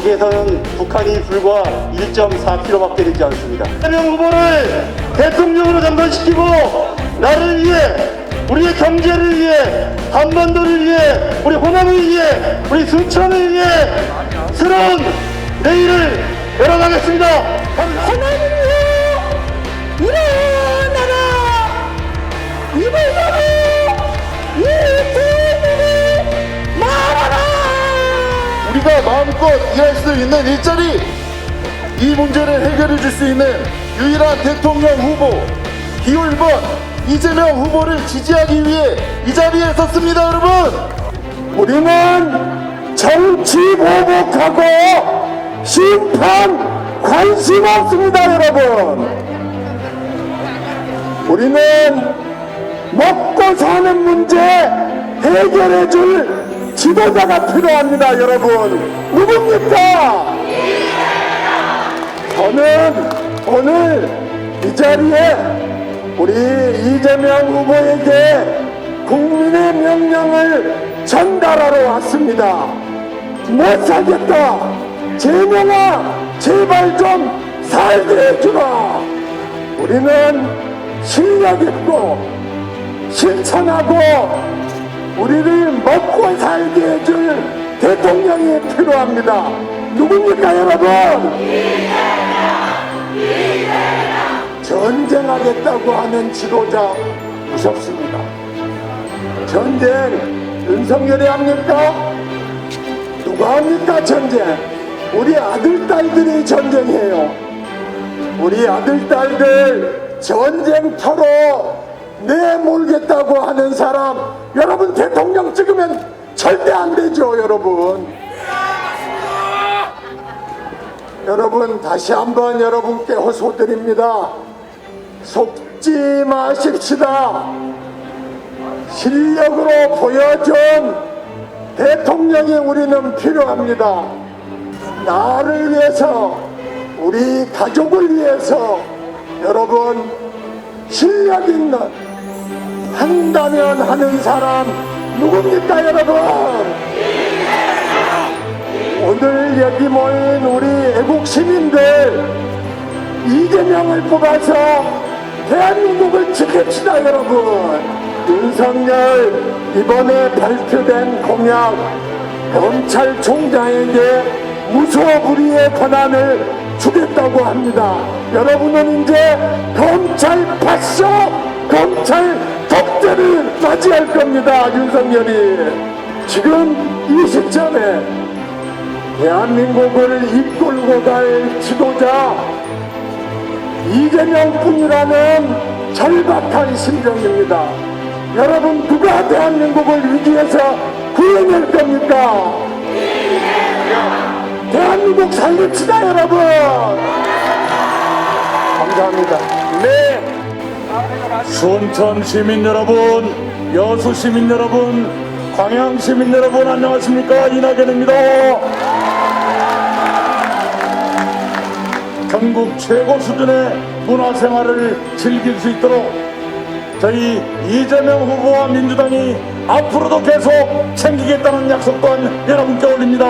거기에서는 북한이 불과 1.4km밖에 되지 않습니다. 이재명 후보를 대통령으로 당선시키고 나를 위해, 우리의 경제를 위해, 한반도를 위해, 우리 호남을 위해, 우리 순천을 위해 새로운 내일을 열어가겠습니다. 호남을 위해 일어나라. 입을 열어 이 대국을 말하라. 우리가 마음껏 일할 수 있는 일자리, 이 문제를 해결해 줄 수 있는 유일한 대통령 후보 기호 1번 이재명 후보를 지지하기 위해 이 자리에 섰습니다. 여러분, 우리는 정치 보복하고 심판 관심 없습니다. 여러분, 우리는 먹고 사는 문제 해결해 줄 지도자가 필요합니다. 여러분, 누굽니까? 저는 오늘 이 자리에 우리 이재명 후보에게 국민의 명령을 전달하러 왔습니다. 못 살겠다. 재명아, 제발 좀 살게 해주라. 우리는 실력 있고 실천하고 우리를 먹고 살게 해줄 대통령이 필요합니다. 누굽니까 여러분? 전쟁하겠다고 하는 지도자 무섭습니다. 전쟁 윤석열이 합니까? 누가 합니까? 전쟁 우리 아들 딸들이 전쟁해요. 우리 아들 딸들 전쟁터로 내몰겠다고 하는 사람, 여러분 대통령 찍으면 절대 안 되죠. 여러분 다시 한번 여러분께 호소드립니다. 속지 마십시다. 실력으로 보여준 대통령이 우리는 필요합니다. 나를 위해서, 우리 가족을 위해서 여러분 실력 있는, 한다면 하는 사람 누굽니까 여러분? 오늘 여기 모인 우리 애국 시민들, 이재명을 뽑아서 대한민국을 지킵시다 여러분. 윤석열 이번에 발표된 공약, 검찰총장에게 무소불위의 권한을 주겠다고 합니다. 여러분은 이제 검찰 파쇼, 검찰 독재를 맞이할 겁니다. 윤석열이 지금 이 시점에 대한민국을 이끌고 갈 지도자 이재명뿐이라는 절박한 심정입니다. 여러분, 누가 대한민국을 위기에서 구해낼 겁니까? 대한민국 살립시다 여러분. 감사합니다. 네, 순천 시민 여러분, 여수 시민 여러분, 광양 시민 여러분, 안녕하십니까? 이낙연입니다. 전국 최고 수준의 문화생활을 즐길 수 있도록 저희 이재명 후보와 민주당이 앞으로도 계속 챙기겠다는 약속 또한 여러분께 올립니다.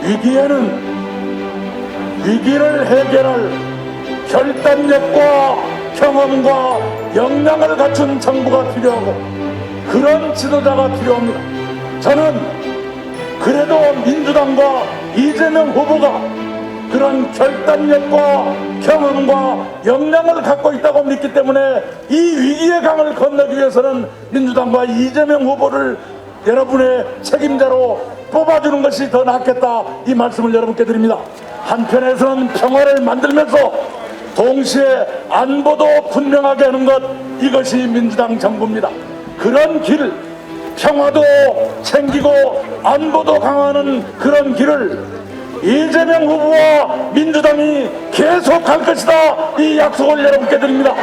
위기에는 위기를 해결할 결단력과 경험과 역량을 갖춘 정부가 필요하고 그런 지도자가 필요합니다. 저는 그래도 민주당과 이재명 후보가 그런 결단력과 경험과 역량을 갖고 있다고 믿기 때문에 이 위기의 강을 건너기 위해서는 민주당과 이재명 후보를 여러분의 책임자로 뽑아주는 것이 더 낫겠다, 이 말씀을 여러분께 드립니다. 한편에서는 평화를 만들면서 동시에 안보도 분명하게 하는 것, 이것이 민주당 정부입니다. 그런 길, 평화도 챙기고 안보도 강화하는 그런 길을 이재명 후보와 민주당이 계속 갈 것이다, 이 약속을 여러분께 드립니다.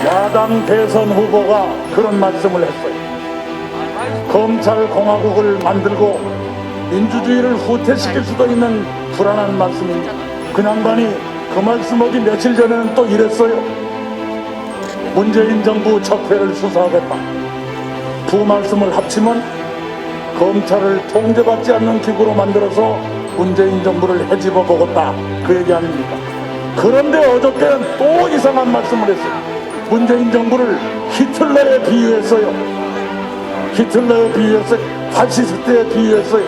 야당 대선 후보가 그런 말씀을 했어요. 검찰공화국을 만들고 민주주의를 후퇴시킬 수도 있는 불안한 말씀입니다. 그 양반이 그 말씀하기 며칠 전에는 또 이랬어요. 문재인 정부 적폐를 수사하겠다. 두 말씀을 합치면 검찰을 통제받지 않는 기구로 만들어서 문재인 정부를 헤집어 보겠다, 그 얘기 아닙니까? 그런데 어저께는 또 이상한 말씀을 했어요. 문재인 정부를 히틀러에 비유했어요. 히틀러에 비유했어요. 파시스트에 비유했어요.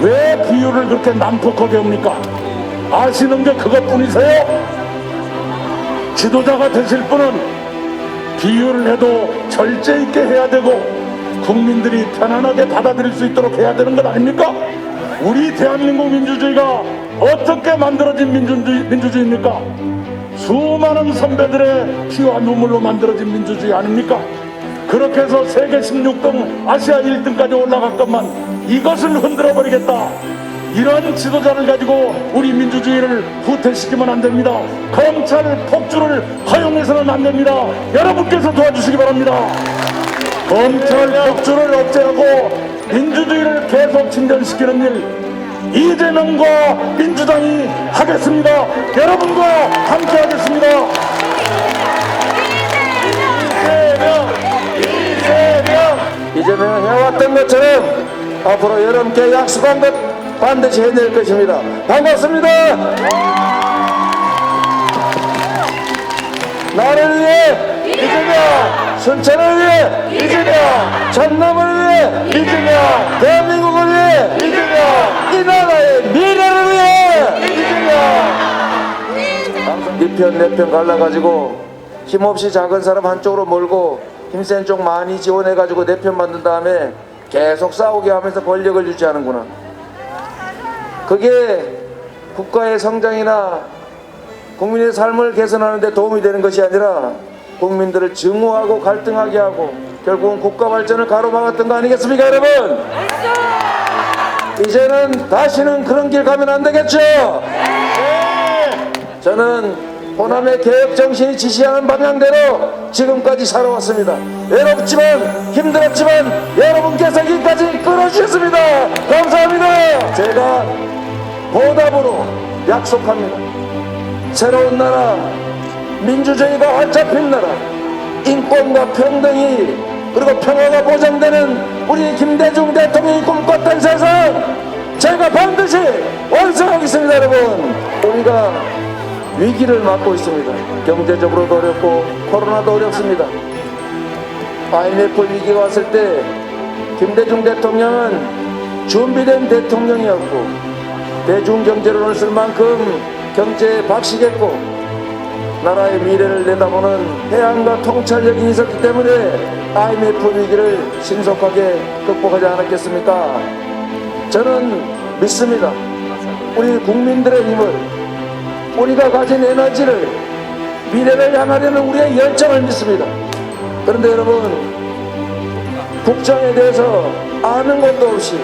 왜 비유를 그렇게 난폭하게 합니까? 아시는 게 그것뿐이세요? 지도자가 되실 분은 비유를 해도 절제 있게 해야 되고 국민들이 편안하게 받아들일 수 있도록 해야 되는 것 아닙니까? 우리 대한민국 민주주의가 어떻게 만들어진 민주주의입니까? 수많은 선배들의 피와 눈물로 만들어진 민주주의 아닙니까? 그렇게 해서 세계 16등, 아시아 1등까지 올라갔건만 이것을 흔들어버리겠다, 이런 지도자를 가지고 우리 민주주의를 후퇴시키면 안 됩니다. 검찰 폭주를 허용해서는 안 됩니다. 여러분께서 도와주시기 바랍니다. 검찰 폭주를 억제하고 민주주의를 계속 진전시키는 일 이재명과 민주당이 하겠습니다. 여러분과 함께 하겠습니다. 이재명이 해왔던 것처럼 앞으로 여러분께 약속한 것 반드시 해낼 것입니다. 반갑습니다. 나를 위해 이재명, 순천을 위해 이재명, 전남을 위해 이재명, 대한민국을 위해 이재명, 이 나라의 미래를 위해 이재명. 네 편 갈라가지고 힘없이 작은 사람 한쪽으로 몰고 힘센 쪽 많이 지원해가지고 내 편 만든 다음에 계속 싸우게 하면서 권력을 유지하는구나. 그게 국가의 성장이나 국민의 삶을 개선하는 데 도움이 되는 것이 아니라 국민들을 증오하고 갈등하게 하고 결국은 국가 발전을 가로막았던 거 아니겠습니까, 여러분? 이제는 다시는 그런 길 가면 안 되겠죠? 저는 호남의 개혁 정신이 지시하는 방향대로 지금까지 살아왔습니다. 외롭지만 힘들었지만 여러분께서 여기까지 끌어주셨습니다. 감사합니다. 제가 보답으로 약속합니다. 새로운 나라, 민주주의가 활짝 핀 나라, 인권과 평등이 그리고 평화가 보장되는 우리 김대중 대통령이 꿈꿨던 세상 제가 반드시 완성하겠습니다. 여러분, 우리가 위기를 맞고 있습니다. 경제적으로도 어렵고 코로나도 어렵습니다. IMF 위기가 왔을 때 김대중 대통령은 준비된 대통령이었고 대중경제론을 쓸 만큼 경제에 박식했고 나라의 미래를 내다보는 해안과 통찰력이 있었기 때문에 IMF 위기를 신속하게 극복하지 않았겠습니까? 저는 믿습니다. 우리 국민들의 힘을, 우리가 가진 에너지를, 미래를 향하려는 우리의 열정을 믿습니다. 그런데 여러분, 국정에 대해서 아는 것도 없이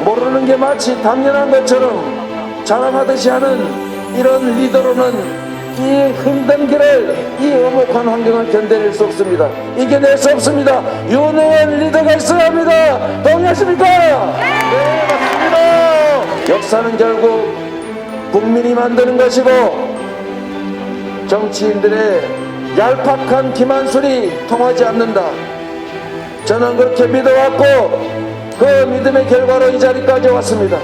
모르는 게 마치 당연한 것처럼 자랑하듯이 하는 이런 리더로는 이 힘든 길을, 이 엄혹한 환경을 견뎌낼 수 없습니다. 이겨낼 수 없습니다. 유능한 리더가 있어야 합니다. 동의하십니까? 네, 맞습니다. 역사는 결국 국민이 만드는 것이고 정치인들의 얄팍한 기만술이 통하지 않는다. 저는 그렇게 믿어왔고 그 믿음의 결과로 이 자리까지 왔습니다.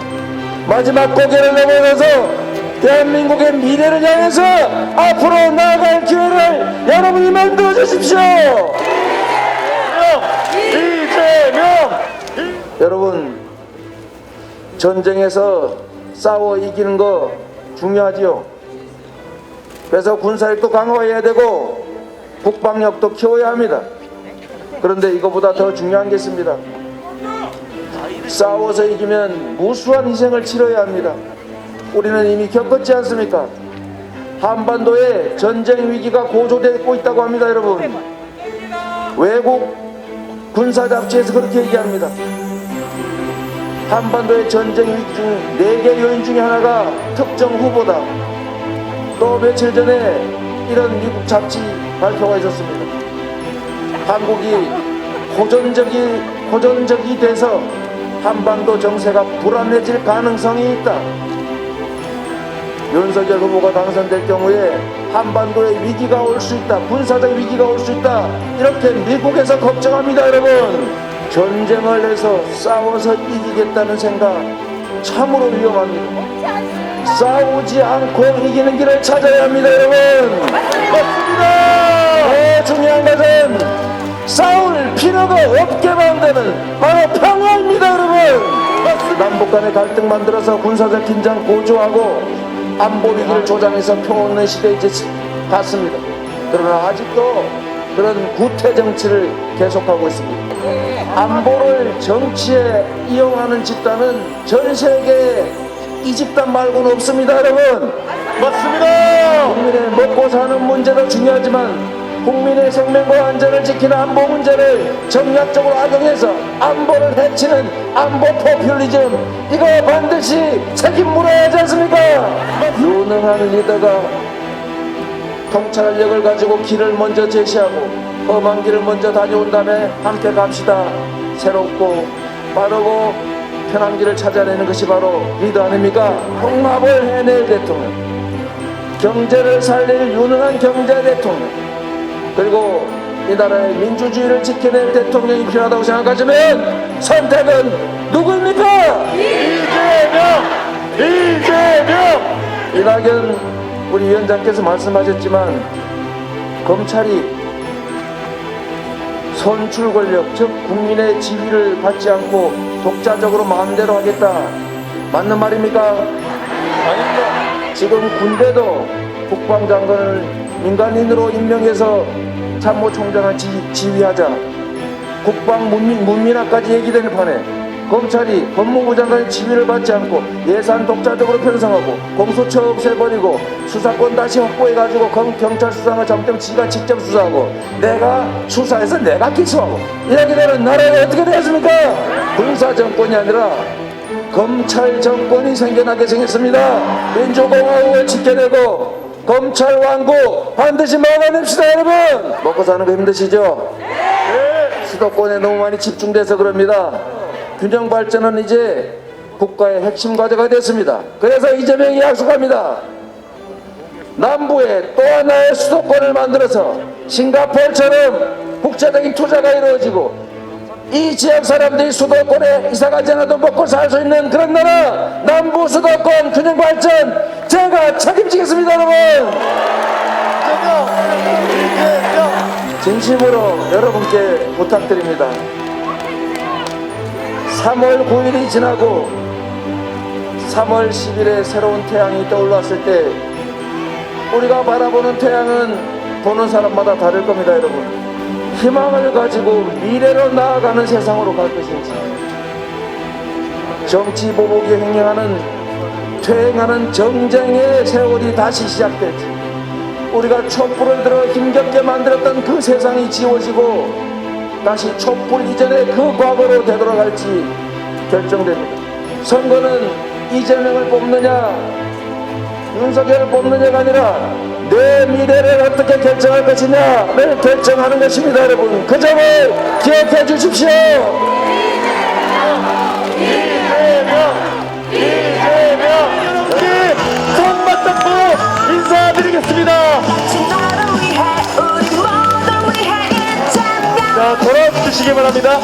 마지막 고개를 넘어가서 대한민국의 미래를 향해서 앞으로 나아갈 기회를 여러분이 만들어 주십시오. 이재명! 여러분, 전쟁에서 싸워 이기는 거 중요하지요. 그래서 군사력도 강화해야 되고 국방력도 키워야 합니다. 그런데 이거보다 더 중요한 게 있습니다. 싸워서 이기면 무수한 희생을 치러야 합니다. 우리는 이미 겪었지 않습니까? 한반도에 전쟁 위기가 고조되고 있다고 합니다. 여러분, 외국 군사 잡지에서 그렇게 얘기합니다. 한반도의 전쟁 위기 중 4개 요인 중에 하나가 특정 후보다. 또 며칠 전에 이런 미국 잡지 발표가 있었습니다. 한국이 호전적이 돼서 한반도 정세가 불안해질 가능성이 있다. 윤석열 후보가 당선될 경우에 한반도에 위기가 올 수 있다, 군사적 위기가 올 수 있다, 이렇게 미국에서 걱정합니다. 여러분, 전쟁을 해서 싸워서 이기겠다는 생각 참으로 위험합니다. 싸우지 않고 이기는 길을 찾아야 합니다. 여러분, 맞습니다. 더 중요한 것은 싸울 필요가 없게 만드는 바로 평화입니다. 여러분, 남북 간의 갈등 만들어서 군사적 긴장 고조하고 안보 위기를 조장해서 평화없는 시대에 이제 갔습니다. 그러나 아직도 그런 구태 정치를 계속하고 있습니다. 안보를 정치에 이용하는 집단은 전 세계에 이 집단 말고는 없습니다. 여러분, 맞습니다. 국민의 먹고 사는 문제도 중요하지만 국민의 생명과 안전을 지키는 안보 문제를 전략적으로 악용해서 안보를 해치는 안보 포퓰리즘, 이거 반드시 책임 물어야 하지 않습니까? 유능한 리더가 통찰력을 가지고 길을 먼저 제시하고 험한 길을 먼저 다녀온 다음에 함께 갑시다. 새롭고 빠르고 편한 길을 찾아내는 것이 바로 리더 아닙니까? 통합을 해낼 대통령, 경제를 살릴 유능한 경제 대통령, 그리고 이 나라의 민주주의를 지켜낼 대통령이 필요하다고 생각하시면 선택은 누구입니까? 이재명! 이낙연 우리 위원장께서 말씀하셨지만 검찰이 선출 권력, 즉 국민의 지휘를 받지 않고 독자적으로 마음대로 하겠다, 맞는 말입니까? 아닙니다. 지금 군대도 국방장관을 민간인으로 임명해서 참모총장을 지휘하자, 국방 문민화까지 얘기되는 판에 검찰이 법무부 장관의 지휘를 받지 않고 예산 독자적으로 편성하고 공수처 없애버리고 수사권 다시 확보해가지고 경찰 수사가 잘못되면 지가 직접 수사하고 내가 수사해서 내가 기소하고 이렇게 되는 나라가 어떻게 되었습니까? 군사정권이 아니라 검찰 정권이 생겨나게 생겼습니다. 민주공화국을 지켜내고 검찰 왕국 반드시 막아냅시다. 여러분, 먹고 사는 거 힘드시죠? 수도권에 너무 많이 집중돼서 그럽니다. 균형 발전은 이제 국가의 핵심 과제가 됐습니다. 그래서 이재명이 약속합니다. 남부에 또 하나의 수도권을 만들어서 싱가포르처럼 국제적인 투자가 이루어지고 이 지역 사람들이 수도권에 이사가지 않아도 먹고 살 수 있는 그런 나라, 남부 수도권 균형 발전 제가 책임지겠습니다. 여러분, 진심으로 여러분께 부탁드립니다. 3월 9일이 지나고 3월 10일에 새로운 태양이 떠올랐을 때 우리가 바라보는 태양은 보는 사람마다 다를 겁니다. 여러분, 희망을 가지고 미래로 나아가는 세상으로 갈 것인지, 정치 보복에 퇴행하는 정쟁의 세월이 다시 시작될지, 우리가 촛불을 들어 힘겹게 만들었던 그 세상이 지워지고 다시 촛불 이전의 그 과거로 되돌아갈지 결정됩니다. 선거는 이재명을 뽑느냐 윤석열을 뽑느냐가 아니라 내 미래를 어떻게 결정할 것이냐를 결정하는 것입니다. 여러분, 그 점을 기억해 주십시오. 이재명! 여러분께 손 맞잡고 인사드리겠습니다. 자, 돌아주시기 바랍니다.